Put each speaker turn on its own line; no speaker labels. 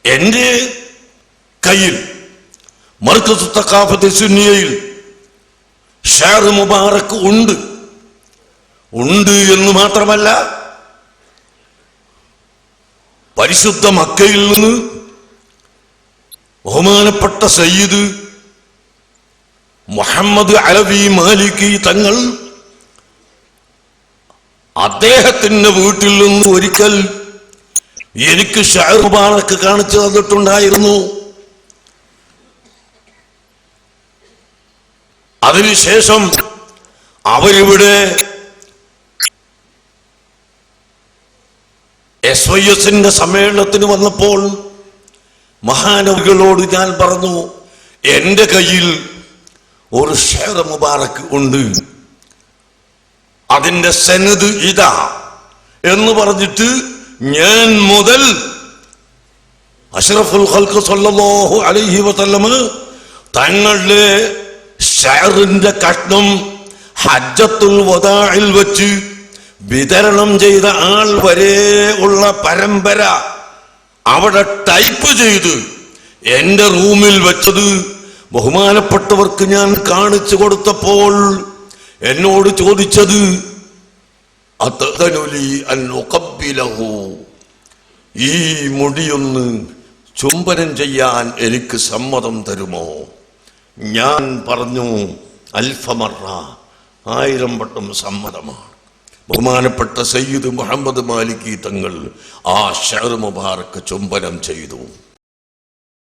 എൻ്റെ കയ്യിൽ മർക്കസ് തഖാഫത്ത് സുന്നിയയിൽ ഷഅർ മുബാറക് ഉണ്ട് എന്ന് മാത്രമല്ല, പരിശുദ്ധ മക്കയിൽ നിന്ന് ബഹുമാനപ്പെട്ട സയ്യിദ് മുഹമ്മദ് അലവി മാലിക്കി തങ്ങൾ അദ്ദേഹത്തിന്റെ വീട്ടിൽ നിന്ന് ഒരിക്കൽ എനിക്ക് ഷഅർ മുബാറക് കാണിച്ചു തന്നിട്ടുണ്ടായിരുന്നു. അതിനുശേഷം അവരിവിടെ SYSന്റെ സമ്മേളനത്തിന് വന്നപ്പോൾ മഹാനവറുകളോട് ഞാൻ പറഞ്ഞു, എൻ്റെ കയ്യിൽ ഒരു ഷഅർ മുബാറക് ഉണ്ട്, അതിന്റെ സനദ് ഇതാ എന്ന് പറഞ്ഞിട്ട് ഞാൻ മുതൽ അഷ്റഫുൽ ഖൽഖ് സല്ലല്ലാഹു അലൈഹി വസല്ലം തങ്ങളുടെ ഷഅറിന്റെ കഷ്ണം ഹജ്ജത്തുൽ വദാഇൽ വെച്ച് വിതരണം ചെയ്ത ആൾ വരെ ഉള്ള പരമ്പര അവിടെ ടൈപ്പ് ചെയ്ത് എന്റെ റൂമിൽ വെച്ചത് ബഹുമാനപ്പെട്ടവർക്ക് ഞാൻ കാണിച്ചു കൊടുത്തപ്പോൾ എന്നോട് ചോദിച്ചത്, ഈ മുടിയൊന്ന് ചുംബനം ചെയ്യാൻ എനിക്ക് സമ്മതം തരുമോ? ഞാൻ പറഞ്ഞു, അൽഫമറ, 1000 വട്ടം സമ്മതമാണ്. ബഹുമാനപ്പെട്ട സയ്യിദ് മുഹമ്മദ് മാലിക്കി തങ്ങൾ ആ ഷഅർ മുബാറക് ചുംബനം ചെയ്തു.